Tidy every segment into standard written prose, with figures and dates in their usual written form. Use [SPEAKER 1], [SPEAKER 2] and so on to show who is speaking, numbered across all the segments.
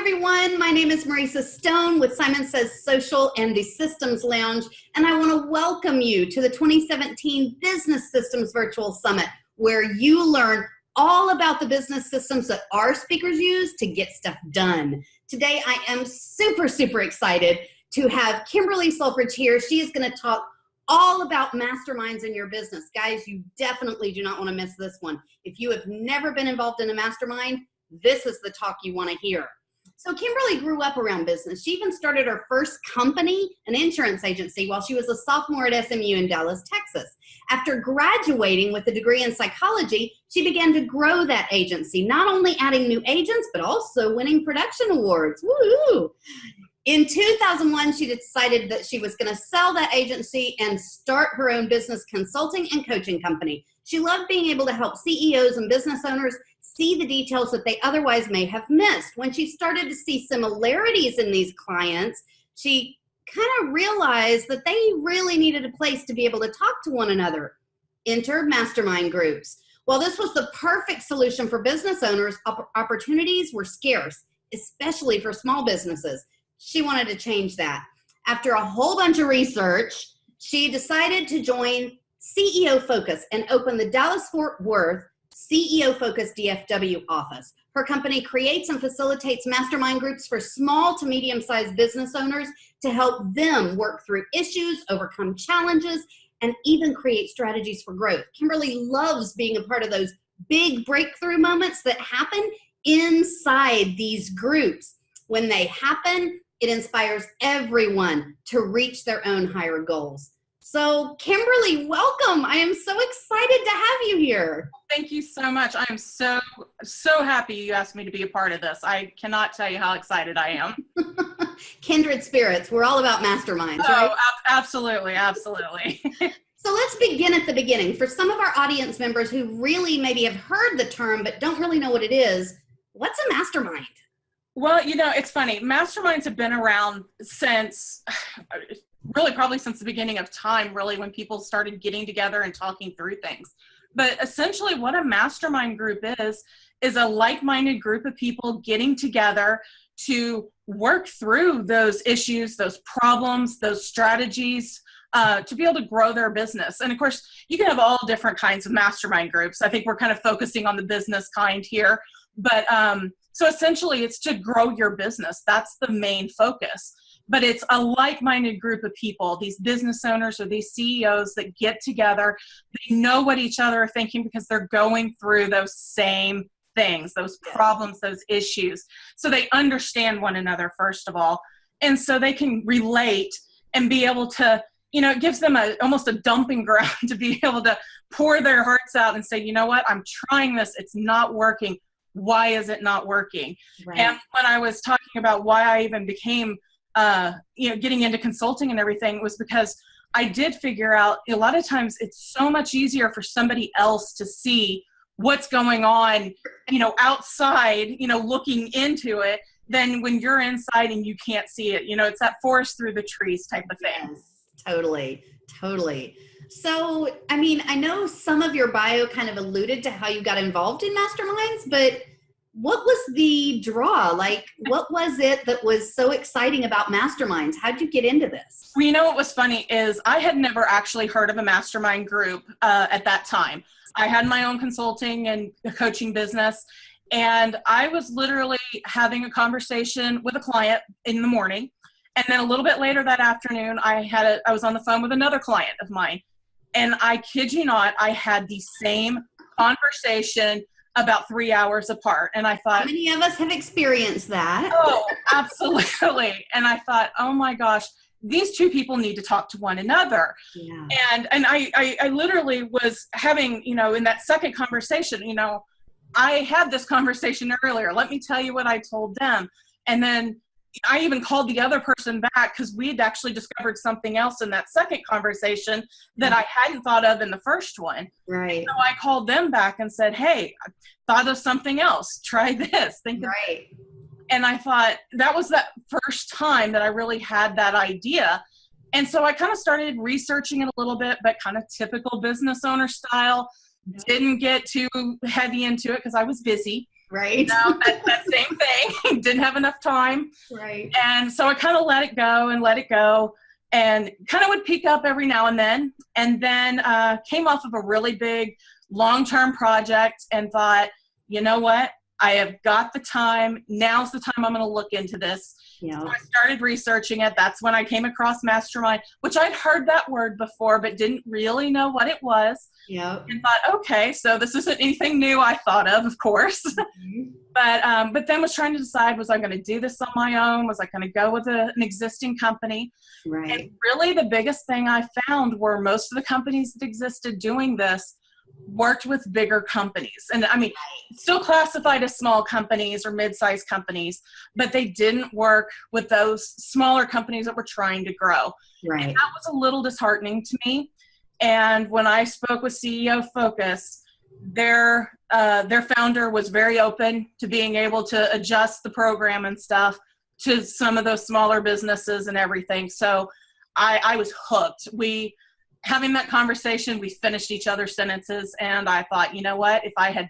[SPEAKER 1] everyone. My name is Marisa Stone with Simon Says Social and the Systems Lounge, and I want to welcome you to the 2017 Business Systems Virtual Summit, where you learn all about the business systems that our speakers use to get stuff done. Today, I am super excited to have Kimberly Sulfridge here. She is going to talk all about masterminds in your business. Guys, you definitely do not want to miss this one. If you have never been involved in a mastermind, this is the talk you want to hear. So Kimberly grew up around business. She even started her first company, an insurance agency, while she was a sophomore at SMU in Dallas, Texas. After graduating with a degree in psychology, she began to grow that agency, not only adding new agents, but also winning production awards. Woo! In 2001, she decided that she was going to sell that agency and start her own business consulting and coaching company. She loved being able to help CEOs and business owners see the details that they otherwise may have missed. When she started to see similarities in these clients, she kind of realized that they really needed a place to be able to talk to one another. Enter mastermind groups. While this was the perfect solution for business owners, opportunities were scarce, especially for small businesses. She wanted to change that. After a whole bunch of research, she decided to join CEO Focus and open the Dallas-Fort Worth CEO Focus DFW office. Her company creates and facilitates mastermind groups for small to medium-sized business owners to help them work through issues, overcome challenges, and even create strategies for growth. Kimberly loves being a part of those big breakthrough moments that happen inside these groups. When they happen, it inspires everyone to reach their own higher goals. So, Kimberly, welcome. I am so excited to have you here.
[SPEAKER 2] Thank you so much. I am so happy you asked me to be a part of this. I cannot tell you how excited I am.
[SPEAKER 1] Kindred spirits. We're all about masterminds, right?
[SPEAKER 2] Absolutely.
[SPEAKER 1] So let's begin at the beginning. For some of our audience members who really maybe have heard the term but don't really know what it is, what's a mastermind?
[SPEAKER 2] Well, it's funny. Masterminds have been around since probably since the beginning of time, really, when people started getting together and talking through things. But essentially what a mastermind group is a like-minded group of people getting together to work through those issues, those problems, those strategies, to be able to grow their business. And of course, you can have all different kinds of mastermind groups. I think we're kind of focusing on the business kind here. But so essentially it's to grow your business. That's the main focus. But it's a like-minded group of people, these business owners or these CEOs that get together. They know what each other are thinking because they're going through those same things, those problems, those issues. So they understand one another, first of all. And so they can relate and be able to, it gives them almost a dumping ground to be able to pour their hearts out and say, you know what, I'm trying this. It's not working. Why is it not working? Right. And when I was talking about why I even became getting into consulting and everything, was because I did figure out a lot of times it's so much easier for somebody else to see what's going on, outside, looking into it, than when you're inside and you can't see it. It's that forest through the trees type of thing.
[SPEAKER 1] Yes, totally. So, I know some of your bio kind of alluded to how you got involved in masterminds, but what was the draw? Like, what was it that was so exciting about masterminds? How'd you get into this?
[SPEAKER 2] Well, what was funny is I had never actually heard of a mastermind group at that time. I had my own consulting and coaching business, and I was literally having a conversation with a client in the morning. And then a little bit later that afternoon, I was on the phone with another client of mine. And I kid you not, I had the same conversation about 3 hours apart. And I thought,
[SPEAKER 1] how many of us have experienced that?
[SPEAKER 2] Oh, absolutely. And I thought, oh my gosh, these two people need to talk to one another. Yeah. And I literally was having, in that second conversation, I had this conversation earlier. Let me tell you what I told them. And then I even called the other person back because we had actually discovered something else in that second conversation that I hadn't thought of in the first one.
[SPEAKER 1] Right.
[SPEAKER 2] So I called them back and said, hey, I thought of something else. Try this.
[SPEAKER 1] Right.
[SPEAKER 2] And I thought that was that first time that I really had that idea. And so I kind of started researching it a little bit, but kind of typical business owner style. Didn't get too heavy into it because I was busy.
[SPEAKER 1] Right.
[SPEAKER 2] That same thing. Didn't have enough time.
[SPEAKER 1] Right.
[SPEAKER 2] And so I kind of let it go and kind of would peek up every now and then came off of a really big long-term project and thought, you know what? I have got the time. Now's the time I'm going to look into this.
[SPEAKER 1] Yeah.
[SPEAKER 2] So I started researching it. That's when I came across Mastermind, which I'd heard that word before, but didn't really know what it was.
[SPEAKER 1] Yeah.
[SPEAKER 2] And thought, okay, so this isn't anything new I thought of course. Mm-hmm. But then was trying to decide, was I going to do this on my own? Was I going to go with an existing company?
[SPEAKER 1] Right.
[SPEAKER 2] And really the biggest thing I found were most of the companies that existed doing this worked with bigger companies. And I mean, still classified as small companies or mid-sized companies, but they didn't work with those smaller companies that were trying to grow.
[SPEAKER 1] Right.
[SPEAKER 2] And that was a little disheartening to me. And when I spoke with CEO Focus, their founder was very open to being able to adjust the program and stuff to some of those smaller businesses and everything. So I was hooked. Having that conversation, we finished each other's sentences, and I thought, you know what, if I had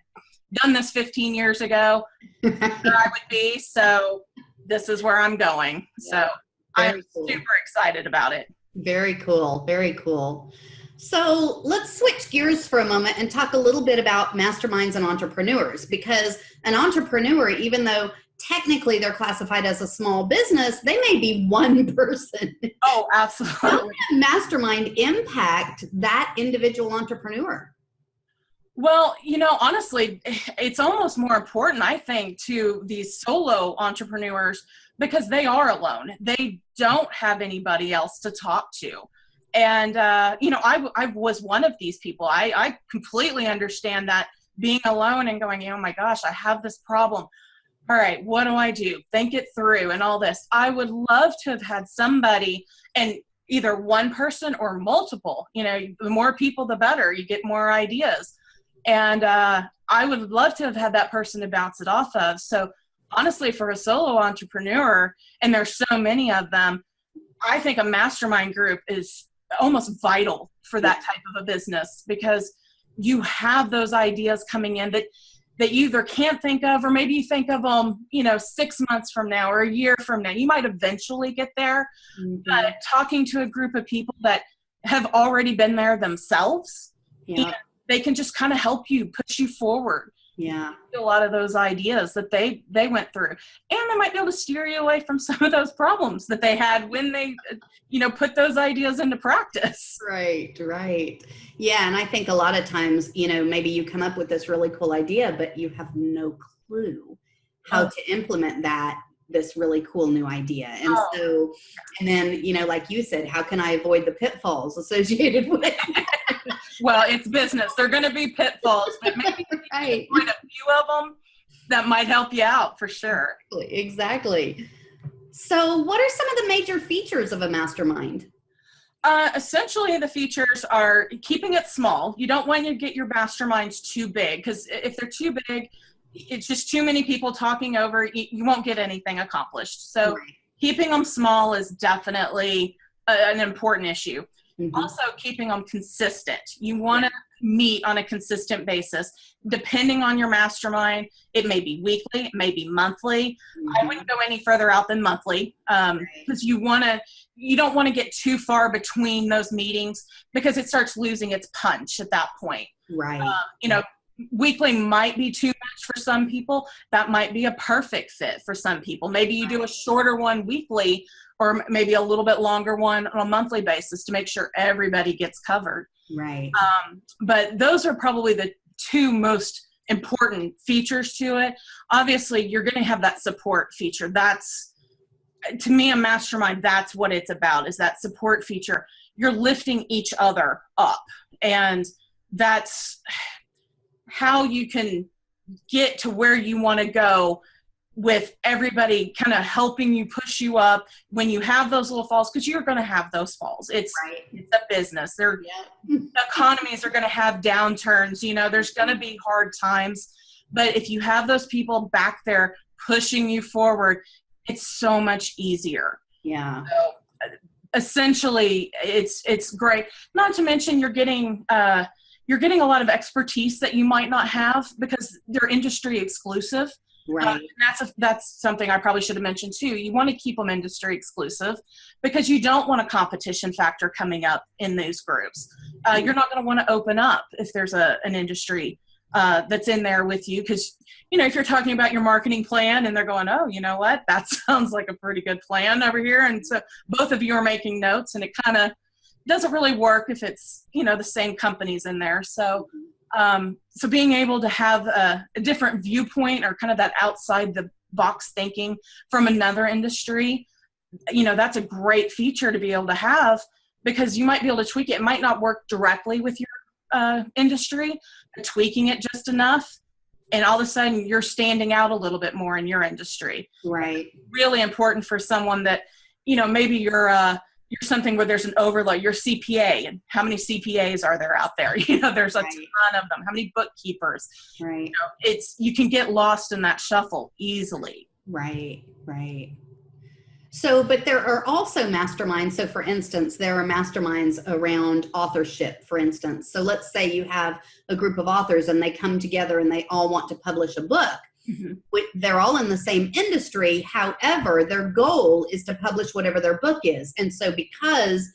[SPEAKER 2] done this 15 years ago, where I would be. So this is where I'm going. So I'm super excited about it.
[SPEAKER 1] Very cool. Very cool. So let's switch gears for a moment and talk a little bit about masterminds and entrepreneurs, because an entrepreneur, even though technically they're classified as a small business, they may be one person.
[SPEAKER 2] Oh, absolutely.
[SPEAKER 1] How can a mastermind impact that individual entrepreneur?
[SPEAKER 2] Well, honestly, it's almost more important, I think, to these solo entrepreneurs because they are alone. They don't have anybody else to talk to. And, I was one of these people. I completely understand that, being alone and going, oh my gosh, I have this problem. All right, what do I do? Think it through and all this. I would love to have had somebody, and either one person or multiple, the more people, the better. You get more ideas. And I would love to have had that person to bounce it off of. So honestly, for a solo entrepreneur, and there's so many of them, I think a mastermind group is almost vital for that type of a business, because you have those ideas coming in that you either can't think of, or maybe you think of them, 6 months from now or a year from now. You might eventually get there, but talking to a group of people that have already been there themselves, they can just kind of help you, push you forward. Yeah. A lot of those ideas that they went through, and they might be able to steer you away from some of those problems that they had when they, put those ideas into practice.
[SPEAKER 1] Right. Yeah. And I think a lot of times, maybe you come up with this really cool idea, but you have no clue how to implement this really cool new idea. And and then, like you said, how can I avoid the pitfalls associated with it?
[SPEAKER 2] Well, it's business. There are going to be pitfalls, but maybe you can avoid a few of them that might help you out for sure.
[SPEAKER 1] Exactly. So what are some of the major features of a mastermind?
[SPEAKER 2] Essentially, the features are keeping it small. You don't want to get your masterminds too big, because if they're too big, it's just too many people talking over. You won't get anything accomplished. So keeping them small is definitely an important issue. Mm-hmm. Also, keeping them consistent. You want to meet on a consistent basis. Depending on your mastermind, it may be weekly, it may be monthly. Mm-hmm. I wouldn't go any further out than monthly, because you don't want to get too far between those meetings, because it starts losing its punch at that point. Right. Weekly might be too much for some people. That might be a perfect fit for some people. Maybe you do a shorter one weekly, or maybe a little bit longer one on a monthly basis to make sure everybody gets covered. Right. But those are probably the two most important features to it. Obviously, you're going to have that support feature. That's, to me, a mastermind, that's what it's about, is that support feature. You're lifting each other up. And that's how you can get to where you want to go, with everybody kind of helping you, push you up when you have those little falls, because you're going to have those falls. It's a business. Economies are going to have downturns. There's going to be hard times. But if you have those people back there pushing you forward, it's so much easier. Yeah. So, essentially, it's great. Not to mention you're getting you're getting a lot of expertise that you might not have because they're industry exclusive.
[SPEAKER 1] Right.
[SPEAKER 2] And that's something I probably should have mentioned too. You want to keep them industry exclusive because you don't want a competition factor coming up in those groups. You're not going to want to open up if there's an industry that's in there with you, because if you're talking about your marketing plan and they're going, oh, you know what, that sounds like a pretty good plan over here, and so both of you are making notes, and it kind of doesn't really work if it's the same companies in there. So so being able to have a different viewpoint, or kind of that outside the box thinking from another industry, that's a great feature to be able to have, because you might be able to tweak it. It might not work directly with your industry, but tweaking it just enough, and all of a sudden you're standing out a little bit more in your industry.
[SPEAKER 1] Right.
[SPEAKER 2] Really important for someone that, maybe you're something where there's an overload. You're CPA, and how many CPAs are there out there? There's a ton of them. How many bookkeepers?
[SPEAKER 1] Right.
[SPEAKER 2] You can get lost in that shuffle easily.
[SPEAKER 1] Right. Right. So, but there are also masterminds. So for instance, there are masterminds around authorship, for instance. So let's say you have a group of authors and they come together and they all want to publish a book. Mm-hmm. They're all in the same industry. However, their goal is to publish whatever their book is. And so because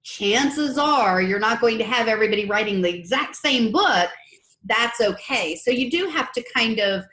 [SPEAKER 1] chances are you're not going to have everybody writing the exact same book, that's okay. So you do have to kind of,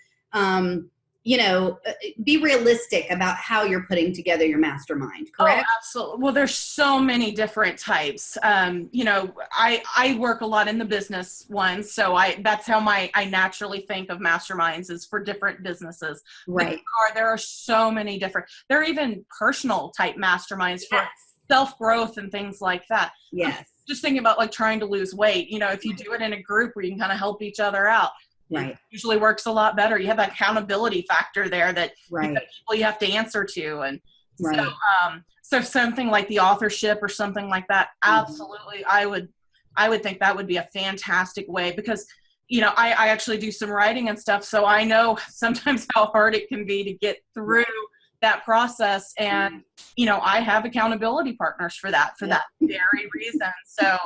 [SPEAKER 1] be realistic about how you're putting together your mastermind, correct?
[SPEAKER 2] Oh, absolutely. Well, there's so many different types. I work a lot in the business ones, so that's how I naturally think of masterminds, is for different businesses.
[SPEAKER 1] Right.
[SPEAKER 2] There are so many different. There are even personal type masterminds for self-growth and things like that.
[SPEAKER 1] Yes.
[SPEAKER 2] Just thinking about like trying to lose weight. If you do it in a group where you can kind of help each other out.
[SPEAKER 1] Right.
[SPEAKER 2] It usually works a lot better. You have that accountability factor there that
[SPEAKER 1] right.
[SPEAKER 2] people you have to answer to. And
[SPEAKER 1] right.
[SPEAKER 2] so something like the authorship or something like that, absolutely, I would think that would be a fantastic way, because, I actually do some writing and stuff. So I know sometimes how hard it can be to get through that process. And, I have accountability partners for that very reason. So,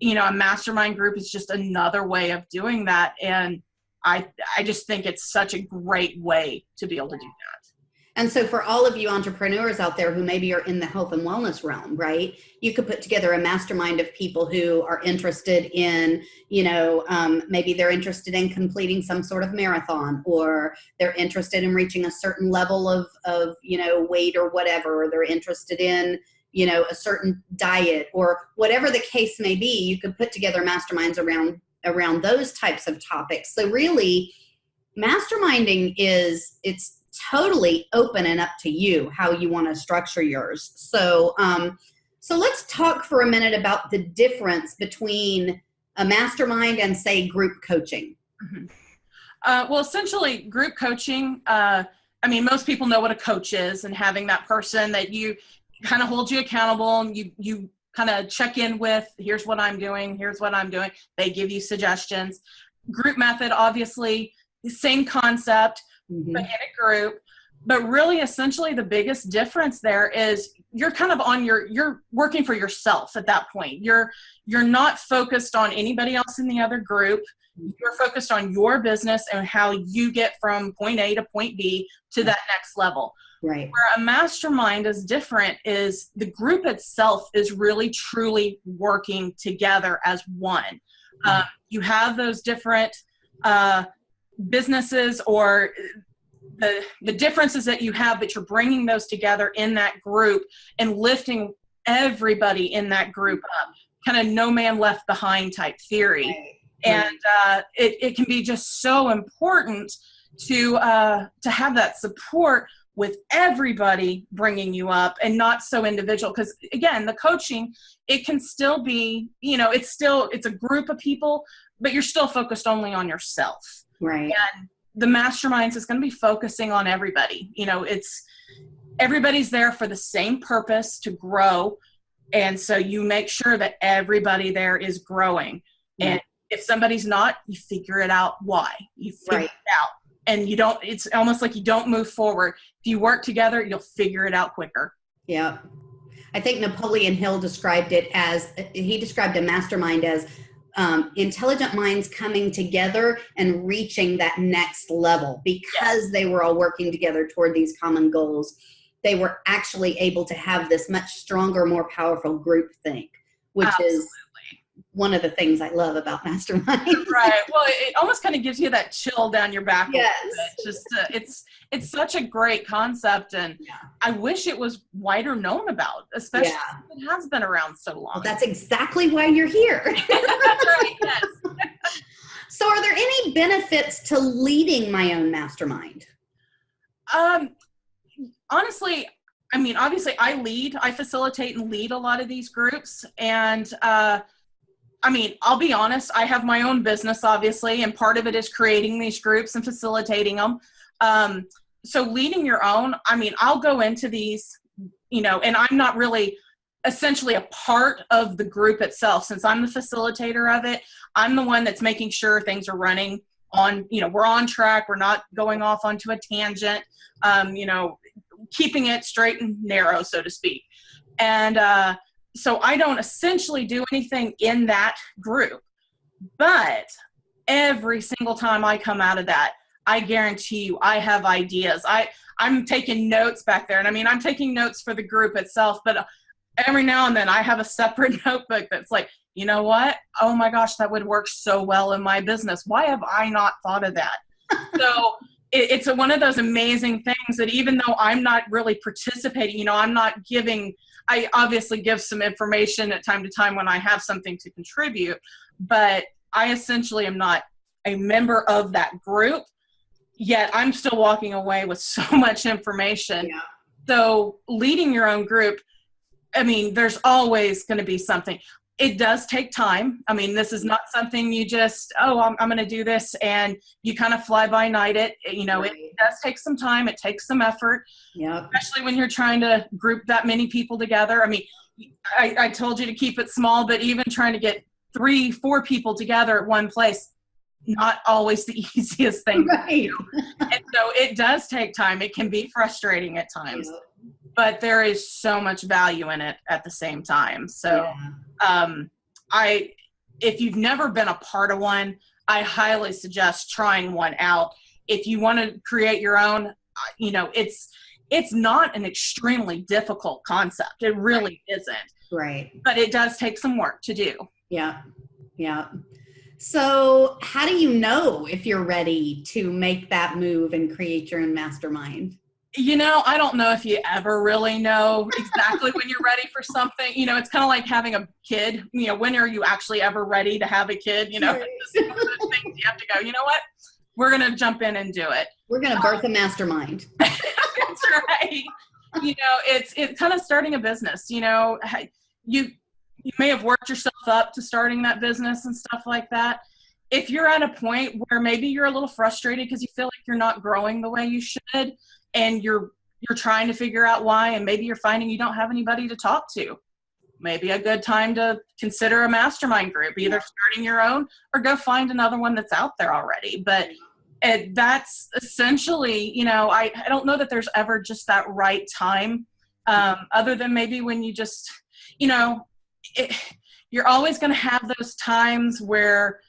[SPEAKER 2] a mastermind group is just another way of doing that. And I just think it's such a great way to be able to do that.
[SPEAKER 1] And so for all of you entrepreneurs out there who maybe are in the health and wellness realm, right, you could put together a mastermind of people who are interested in, maybe they're interested in completing some sort of marathon, or they're interested in reaching a certain level of weight or whatever, or they're interested in, a certain diet, or whatever the case may be. You could put together masterminds around those types of topics. So really, masterminding it's totally open and up to you how you want to structure yours. So let's talk for a minute about the difference between a mastermind and, say, group coaching.
[SPEAKER 2] Mm-hmm. Well, essentially, group coaching, most people know what a coach is, and having that person that you kind of hold you accountable, and you kind of check in with, here's what I'm doing. They give you suggestions. Group method, obviously, the same concept, but in a group. But really, essentially, the biggest difference there is you're kind of you're working for yourself at that point. You're not focused on anybody else in the other group. You're focused on your business and how you get from point A to point B to that next level.
[SPEAKER 1] Right.
[SPEAKER 2] Where a mastermind is different is the group itself is really, truly working together as one. You have those different businesses or the differences that you have, but you're bringing those together in that group and lifting everybody in that group up, kind of no man left behind type theory.
[SPEAKER 1] Right.
[SPEAKER 2] And it can be just so important to have that support with everybody bringing you up, and not so individual. Because again, the coaching, it can still be, it's a group of people, but you're still focused only on yourself.
[SPEAKER 1] Right.
[SPEAKER 2] And the masterminds is going to be focusing on everybody. Everybody's there for the same purpose, to grow. And so you make sure that everybody there is growing.
[SPEAKER 1] Yeah.
[SPEAKER 2] And if somebody's not, you figure it out why. You figure it out. And it's almost like you don't move forward. If you work together, you'll figure it out quicker.
[SPEAKER 1] Yeah. I think Napoleon Hill described a mastermind as intelligent minds coming together and reaching that next level because they were all working together toward these common goals. They were actually able to have this much stronger, more powerful group think, which is one of the things I love about Masterminds.
[SPEAKER 2] Right. Well, it almost kind of gives you that chill down your back.
[SPEAKER 1] Yes.
[SPEAKER 2] Just it's such a great concept, and I wish it was wider known about, especially since it has been around so long.
[SPEAKER 1] Well, that's exactly why you're here.
[SPEAKER 2] That's right. Yes.
[SPEAKER 1] So, are there any benefits to leading my own mastermind?
[SPEAKER 2] Honestly, I mean, obviously I facilitate and lead a lot of these groups. And, I mean, I'll be honest, I have my own business, obviously, and part of it is creating these groups and facilitating them. So leading your own, I mean, I'll go into these, you know, and I'm not really essentially a part of the group itself. Since I'm the facilitator of it, I'm the one that's making sure things are running on, you know, we're on track. We're not going off onto a tangent, you know, keeping it straight and narrow, so to speak. And so I don't essentially do anything in that group. But every single time I come out of that, I guarantee you I have ideas. I'm taking notes back there. And I mean, I'm taking notes for the group itself, but every now and then I have a separate notebook that's like, you know what? Oh my gosh, that would work so well in my business. Why have I not thought of that? So it's one of those amazing things that even though I'm not really participating, you know, I'm not giving, I obviously give some information at time to time when I have something to contribute, but I essentially am not a member of that group, yet I'm still walking away with so much information. Yeah. So leading your own group, I mean, there's always going to be something. It does take time. I mean, this is not something you just, oh, I'm going to do this and you kind of fly by night it. You know, It does take some time. It takes some effort, especially when you're trying to group that many people together. I mean, I told you to keep it small, but even trying to get 3-4 people together at one place, not always the easiest thing to do. And so it does take time. It can be frustrating at times, but there is so much value in it at the same time. So if you've never been a part of one, I highly suggest trying one out. If you want to create your own, you know, it's not an extremely difficult concept. It really isn't.
[SPEAKER 1] Right.
[SPEAKER 2] But it does take some work to do.
[SPEAKER 1] Yeah. Yeah. So how do you know if you're ready to make that move and create your own mastermind?
[SPEAKER 2] You know, I don't know if you ever really know exactly when you're ready for something. You know, it's kind of like having a kid. You know, when are you actually ever ready to have a kid? You know, it's one of those things you have to go, you know what? We're going to jump in and do it.
[SPEAKER 1] We're going to birth a mastermind.
[SPEAKER 2] That's right. You know, it's kind of starting a business. You know, you may have worked yourself up to starting that business and stuff like that. If you're at a point where maybe you're a little frustrated because you feel like you're not growing the way you should, and you're trying to figure out why, and maybe you're finding you don't have anybody to talk to, maybe a good time to consider a mastermind group, either starting your own or go find another one that's out there already. But that's essentially, you know, I don't know that there's ever just that right time, other than maybe when you just, you know, you're always going to have those times where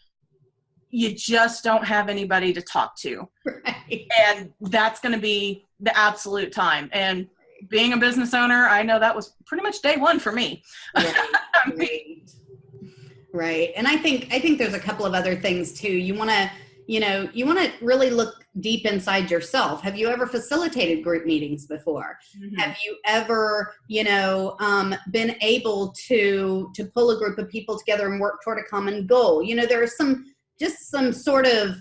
[SPEAKER 2] you just don't have anybody to talk to. Right. And that's going to be the absolute time. And being a business owner, I know that was pretty much day one for me.
[SPEAKER 1] Right. Right. And I think there's a couple of other things too. You want to really look deep inside yourself. Have you ever facilitated group meetings before? Mm-hmm. Have you ever, been able to pull a group of people together and work toward a common goal? You know, there are some sort of,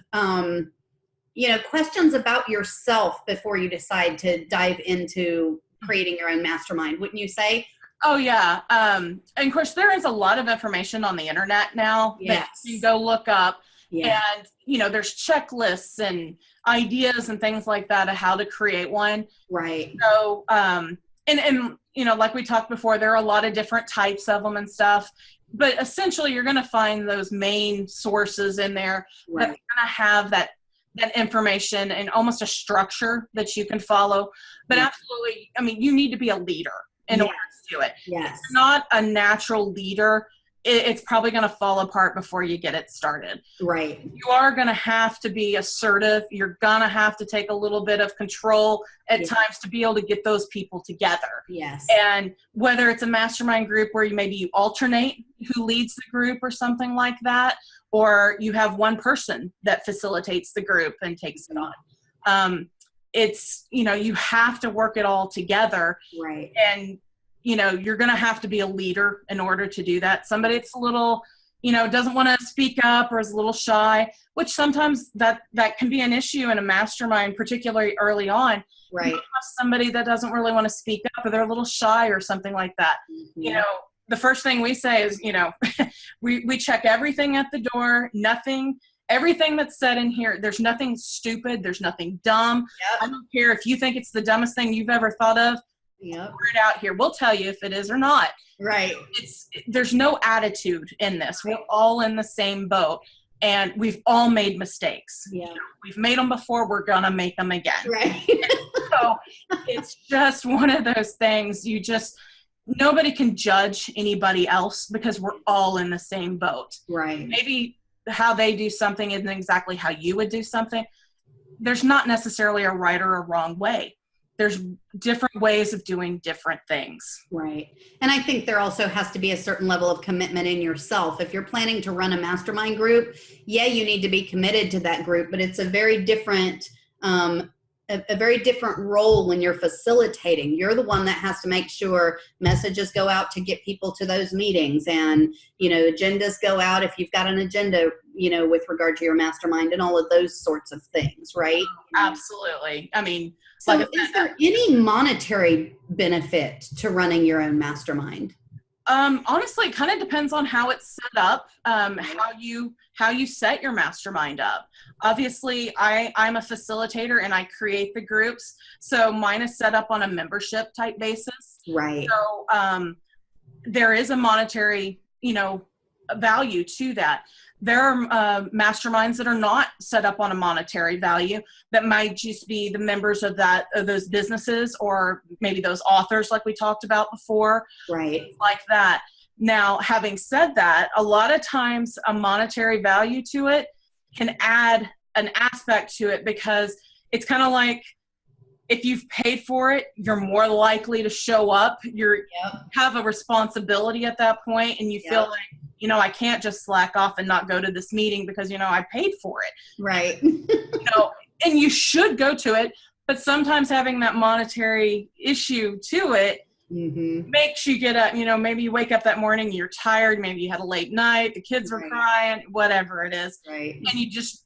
[SPEAKER 1] questions about yourself before you decide to dive into creating your own mastermind, wouldn't you say?
[SPEAKER 2] Oh, yeah. And of course, there is a lot of information on the internet now that you can go look up. Yeah. And, there's checklists and ideas and things like that of how to create one.
[SPEAKER 1] Right.
[SPEAKER 2] So, and like we talked before, there are a lot of different types of them and stuff. But essentially, you're going to find those main sources in there that are going to have that information and almost a structure that you can follow. But absolutely, I mean, you need to be a leader in order to do it.
[SPEAKER 1] Yes.
[SPEAKER 2] If you're not a natural leader, it's probably going to fall apart before you get it started.
[SPEAKER 1] Right.
[SPEAKER 2] You are going to have to be assertive. You're going to have to take a little bit of control at times to be able to get those people together.
[SPEAKER 1] Yes.
[SPEAKER 2] And whether it's a mastermind group where maybe you alternate who leads the group or something like that, or you have one person that facilitates the group and takes it on. It's, you have to work it all together.
[SPEAKER 1] Right.
[SPEAKER 2] And you're going to have to be a leader in order to do that. Somebody that's a little, doesn't want to speak up or is a little shy, which sometimes that can be an issue in a mastermind, particularly early on.
[SPEAKER 1] Right.
[SPEAKER 2] You have somebody that doesn't really want to speak up, or they're a little shy or something like that.
[SPEAKER 1] Mm-hmm.
[SPEAKER 2] The first thing we say is, we check everything at the door, everything that's said in here. There's nothing stupid. There's nothing dumb.
[SPEAKER 1] Yep.
[SPEAKER 2] I don't care if you think it's the dumbest thing you've ever thought of.
[SPEAKER 1] Yep.
[SPEAKER 2] Pour it out here. We'll tell you if it is or not.
[SPEAKER 1] Right.
[SPEAKER 2] There's no attitude in this. We're all in the same boat, and we've all made mistakes.
[SPEAKER 1] Yeah.
[SPEAKER 2] We've made them before. We're going to make them again.
[SPEAKER 1] Right.
[SPEAKER 2] So it's just one of those things. Nobody can judge anybody else because we're all in the same boat.
[SPEAKER 1] Right.
[SPEAKER 2] Maybe how they do something isn't exactly how you would do something. There's not necessarily a right or a wrong way. There's different ways of doing different things.
[SPEAKER 1] Right. And I think there also has to be a certain level of commitment in yourself. If you're planning to run a mastermind group, you need to be committed to that group, but it's a very different, a very different role when you're facilitating. You're the one that has to make sure messages go out to get people to those meetings, and, agendas go out if you've got an agenda, with regard to your mastermind, and all of those sorts of things, right?
[SPEAKER 2] Absolutely. I mean,
[SPEAKER 1] so is there any monetary benefit to running your own mastermind?
[SPEAKER 2] Honestly, it kind of depends on how it's set up, how you set your mastermind up. Obviously, I'm a facilitator and I create the groups. So mine is set up on a membership type basis.
[SPEAKER 1] Right.
[SPEAKER 2] So there is a monetary, value to that. There are masterminds that are not set up on a monetary value, that might just be the members of those businesses, or maybe those authors like we talked about before.
[SPEAKER 1] Right.
[SPEAKER 2] Like that. Now, having said that, a lot of times a monetary value to it can add an aspect to it, because it's kind of like, if you've paid for it, you're more likely to show up. You have a responsibility at that point, and you feel like, I can't just slack off and not go to this meeting because, I paid for it.
[SPEAKER 1] Right.
[SPEAKER 2] And you should go to it, but sometimes having that monetary issue to it makes you get up, maybe you wake up that morning, you're tired, maybe you had a late night, the kids were crying, whatever it is.
[SPEAKER 1] Right.
[SPEAKER 2] And you just,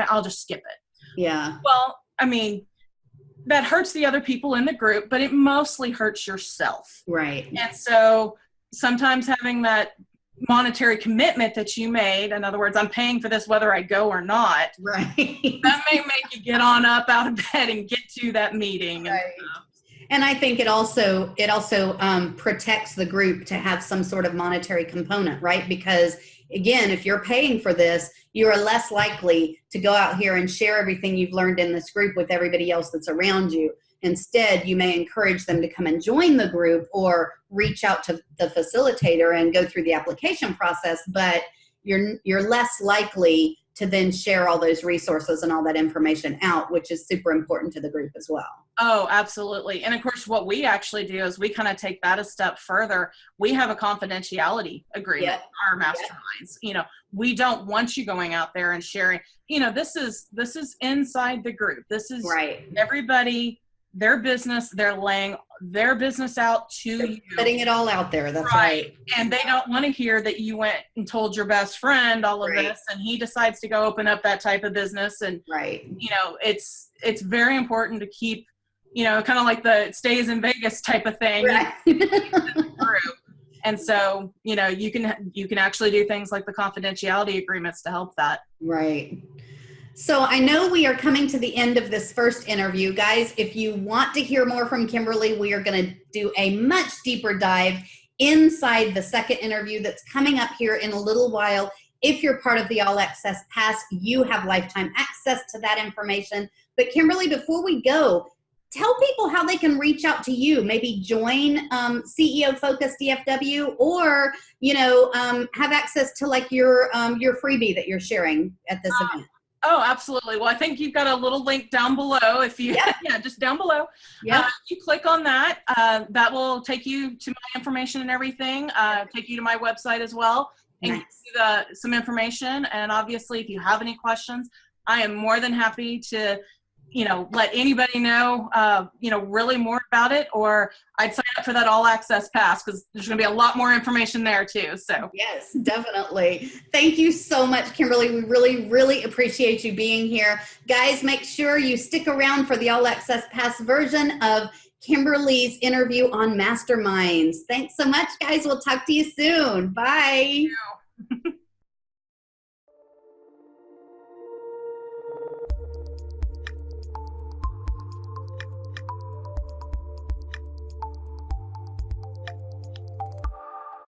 [SPEAKER 2] I'll just skip it.
[SPEAKER 1] Yeah.
[SPEAKER 2] Well, I mean, that hurts the other people in the group, but it mostly hurts yourself.
[SPEAKER 1] Right.
[SPEAKER 2] And so sometimes having that monetary commitment that you made, in other words, I'm paying for this whether I go or not,
[SPEAKER 1] right,
[SPEAKER 2] that may make you get on up out of bed and get to that meeting.
[SPEAKER 1] Right. And I think it also protects the group to have some sort of monetary component, right? Because again, if you're paying for this, you are less likely to go out here and share everything you've learned in this group with everybody else that's around you. Instead, you may encourage them to come and join the group, or reach out to the facilitator and go through the application process, but you're less likely to then share all those resources and all that information out, which is super important to the group as well.
[SPEAKER 2] Oh, absolutely. And of course, what we actually do is we kind of take that a step further. We have a confidentiality agreement in our masterminds. We don't want you going out there and sharing, this is inside the group. This is everybody, their business. They're laying their business out to you.
[SPEAKER 1] Putting it all out there. That's
[SPEAKER 2] right. And they don't want to hear that you went and told your best friend all of this, and he decides to go open up that type of business. And, it's very important to keep, kind of like the stays in Vegas type of thing.
[SPEAKER 1] Right.
[SPEAKER 2] And so, you can actually do things like the confidentiality agreements to help that.
[SPEAKER 1] Right. So I know we are coming to the end of this first interview. Guys, if you want to hear more from Kimberly, we are going to do a much deeper dive inside the second interview that's coming up here in a little while. If you're part of the All Access Pass, you have lifetime access to that information. But Kimberly, before we go, tell people how they can reach out to you, maybe join CEO Focus DFW, or, have access to like your freebie that you're sharing at this event.
[SPEAKER 2] Oh, absolutely. Well, I think you've got a little link down below. If you, just down below.
[SPEAKER 1] Yeah.
[SPEAKER 2] You click on that. That will take you to my information and everything. Take you to my website as well, and give you some information. And obviously, if you have any questions, I am more than happy to, let anybody know, really more about it, or I'd sign up for that all access pass, because there's going to be a lot more information there too. So
[SPEAKER 1] yes, definitely. Thank you so much, Kimberly. We really, really appreciate you being here. Guys, make sure you stick around for the all access pass version of Kimberly's interview on Masterminds. Thanks so much, guys. We'll talk to you soon. Bye.